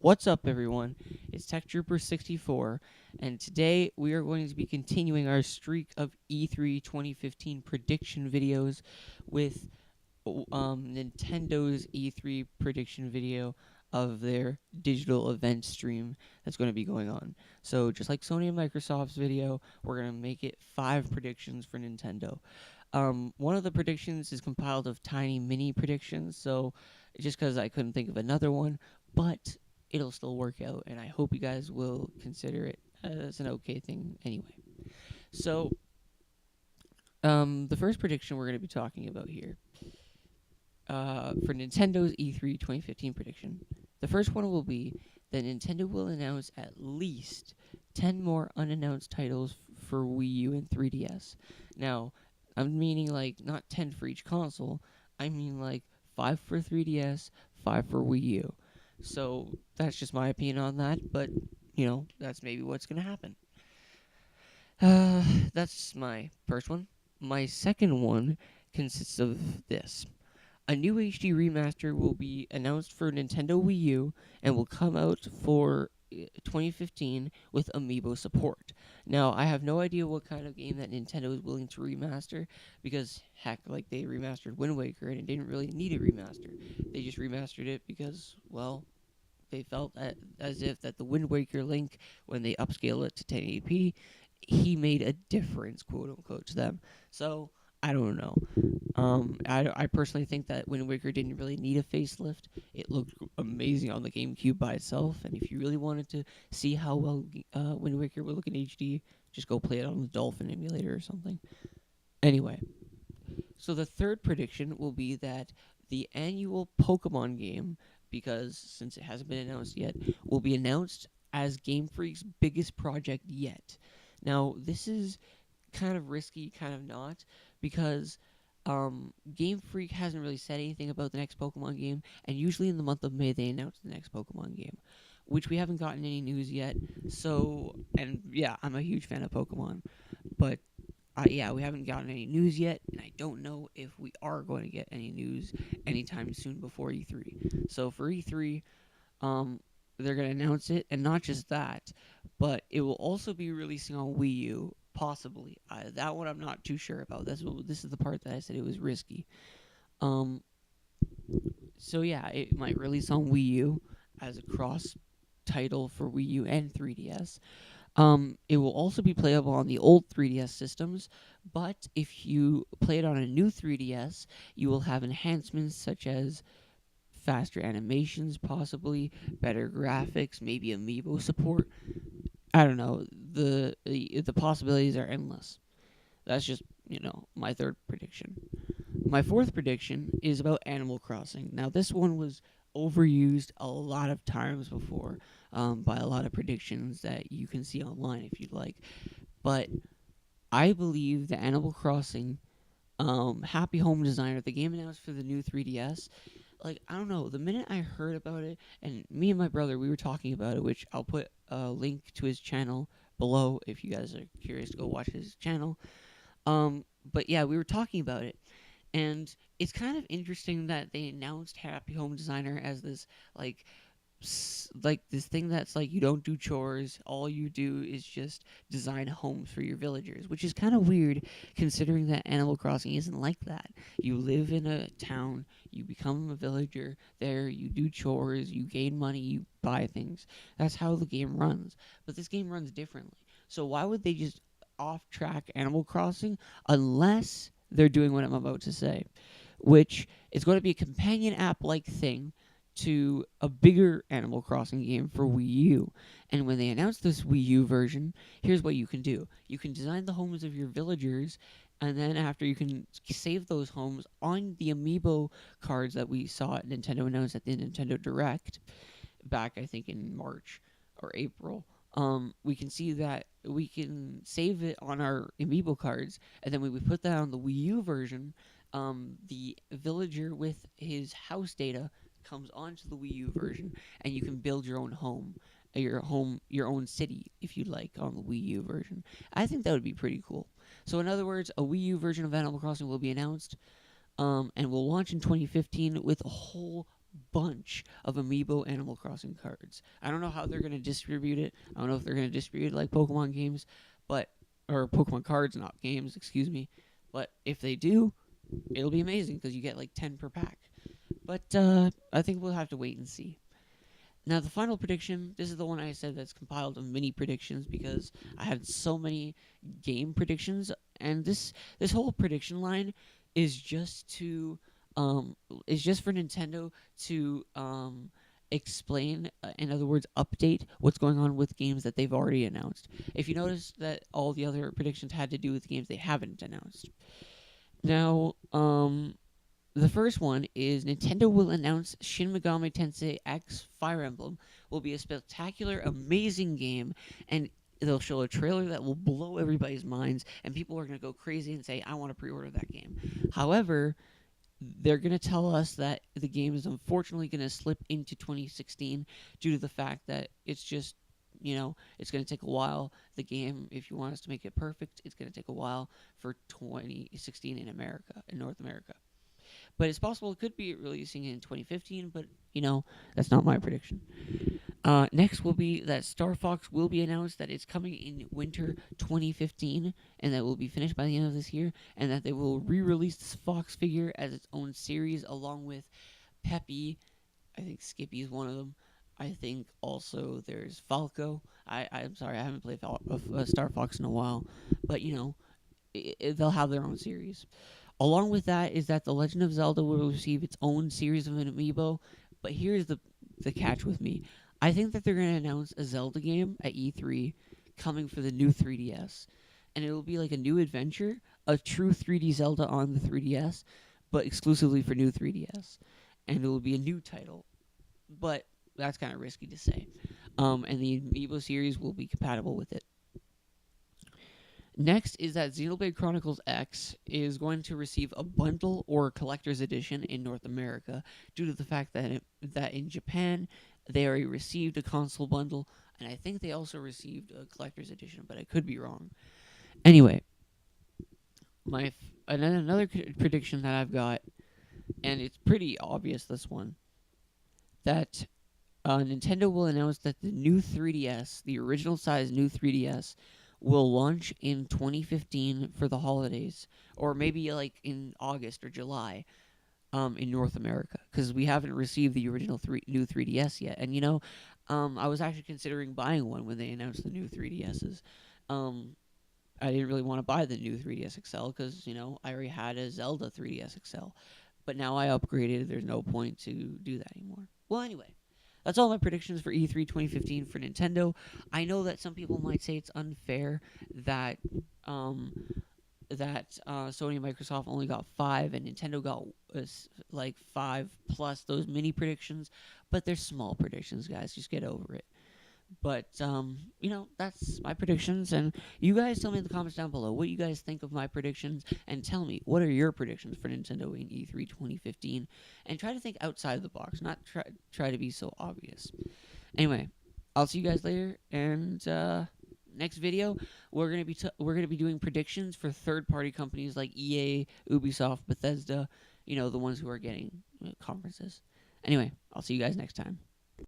What's up, everyone? It's Tech Trooper 64, and today we are going to be continuing our streak of E3 2015 prediction videos with Nintendo's E3 prediction video of their digital event stream that's going to be going on. So, just like Sony and Microsoft's video, we're going to make it 5 predictions for Nintendo. One of the predictions is compiled of tiny mini predictions, so just because I couldn't think of another one, but it'll still work out, and I hope you guys will consider it as an okay thing anyway. So, the first prediction we're going to be talking about here for Nintendo's E3 2015 prediction, the first one will be that Nintendo will announce at least 10 more unannounced titles for Wii U and 3DS. Now, I'm meaning like not 10 for each console, I mean like 5 for 3DS, 5 for Wii U. So that's just my opinion on that, but that's maybe what's going to happen. That's my first one. My second one consists of this. A new HD remaster will be announced for Nintendo Wii U and will come out for 2015 with amiibo support. Now, I have no idea what kind of game that Nintendo is willing to remaster because, heck, like they remastered Wind Waker and it didn't really need a remaster. They just remastered it because, well, they felt as if that the Wind Waker Link, when they upscale it to 1080p, he made a difference, quote unquote, to them. So I don't know. I personally think that Wind Waker didn't really need a facelift. It looked amazing on the GameCube by itself, and if you really wanted to see how well Wind Waker would look in HD, just go play it on the Dolphin emulator or something. Anyway, so the third prediction will be that the annual Pokemon game, because since it hasn't been announced yet, will be announced as Game Freak's biggest project yet. Now, this is kind of risky, kind of not, because Game Freak hasn't really said anything about the next Pokemon game, and usually in the month of May they announce the next Pokemon game, which we haven't gotten any news yet. So, and yeah, I'm a huge fan of Pokemon, but yeah, we haven't gotten any news yet, and I don't know if we are going to get any news anytime soon before E3. So for E3, they're going to announce it, and not just that, but it will also be releasing on Wii U, possibly. That one I'm not too sure about. This is the part that I said it was risky. Um, so yeah, it might release on Wii U as a cross title for Wii U and 3DS. It will also be playable on the old 3DS systems, but if you play it on a new 3DS, you will have enhancements such as faster animations, possibly better graphics, maybe amiibo support. I don't know. The possibilities are endless. That's just my third prediction. My fourth prediction is about Animal Crossing. Now, this one was overused a lot of times before by a lot of predictions that you can see online if you'd like. But I believe the Animal Crossing Happy Home Designer, the game announced for the new 3DS, like, I don't know, the minute I heard about it, and me and my brother, we were talking about it, which I'll put a link to his channel below if you guys are curious to go watch his channel. But yeah, we were talking about it, and it's kind of interesting that they announced Happy Home Designer as this like this thing that's like you don't do chores, all you do is just design homes for your villagers, which is kind of weird considering that Animal Crossing isn't like that. You live in a town, you become a villager there, you do chores, you gain money, you buy things. That's how the game runs. But this game runs differently. So why would they just off track Animal Crossing unless they're doing what I'm about to say, which is going to be a companion app like thing to a bigger Animal Crossing game for Wii U. And when they announced this Wii U version, here's what you can do. You can design the homes of your villagers, and then after you can save those homes on the amiibo cards that we saw at Nintendo announced at the Nintendo Direct back, I think, in March or April. We can see that we can save it on our amiibo cards, and then when we put that on the Wii U version, the villager with his house data comes onto the Wii U version, and you can build your own your own city, if you'd like, on the Wii U version. I think that would be pretty cool. So, in other words, a Wii U version of Animal Crossing will be announced, and will launch in 2015 with a whole bunch of amiibo Animal Crossing cards. I don't know how they're going to distribute it. I don't know if they're going to distribute it like Pokemon games, but or Pokemon cards, not games, excuse me. But if they do, it'll be amazing because you get like 10 per pack. But I think we'll have to wait and see. Now, the final prediction, this is the one I said that's compiled of mini predictions because I had so many game predictions, and this whole prediction line is just to is just for Nintendo to explain, in other words, update what's going on with games that they've already announced. If you notice that all the other predictions had to do with games they haven't announced. Now, the first one is Nintendo will announce Shin Megami Tensei X Fire Emblem will be a spectacular, amazing game, and they'll show a trailer that will blow everybody's minds, and people are going to go crazy and say, I want to pre order that game. However, they're going to tell us that the game is unfortunately going to slip into 2016 due to the fact that it's just, it's going to take a while. The game, if you want us to make it perfect, it's going to take a while for 2016 in America, in North America. But it's possible it could be releasing in 2015, but, that's not my prediction. Next will be that Star Fox will be announced that it's coming in winter 2015, and that will be finished by the end of this year, and that they will re-release this Fox figure as its own series along with Peppy. I think Skippy is one of them. I think also there's Falco. I'm sorry, I haven't played Star Fox in a while, but they'll have their own series. Along with that is that The Legend of Zelda will receive its own series of an amiibo, but here's the catch with me. I think that they're going to announce a Zelda game at E3 coming for the new 3DS, and it'll be like a new adventure, a true 3D Zelda on the 3DS, but exclusively for new 3DS, and it will be a new title, but that's kind of risky to say. And the amiibo series will be compatible with it. Next is that Xenoblade Chronicles X is going to receive a bundle or a collector's edition in North America due to the fact that in Japan they already received a console bundle, and I think they also received a collector's edition, but I could be wrong. Anyway, another prediction that I've got, and it's pretty obvious, this one, that Nintendo will announce that the new 3DS, the original size new 3DS, will launch in 2015 for the holidays, or maybe like in August or July, in North America, because we haven't received the original new 3DS yet. And I was actually considering buying one when they announced the new 3DSs. I didn't really want to buy the new 3DS XL because I already had a Zelda 3DS XL, but now I upgraded. There's no point to do that anymore. Well, anyway. That's all my predictions for E3 2015 for Nintendo. I know that some people might say it's unfair that Sony and Microsoft only got 5 and Nintendo got like 5 plus those mini predictions, but they're small predictions, guys. Just get over it. But that's my predictions, and you guys tell me in the comments down below what you guys think of my predictions, and tell me what are your predictions for Nintendo in E3 2015, and try to think outside the box, not try to be so obvious. Anyway, I'll see you guys later, and next video we're gonna be doing predictions for third-party companies like EA, Ubisoft, Bethesda, the ones who are getting conferences. Anyway, I'll see you guys next time.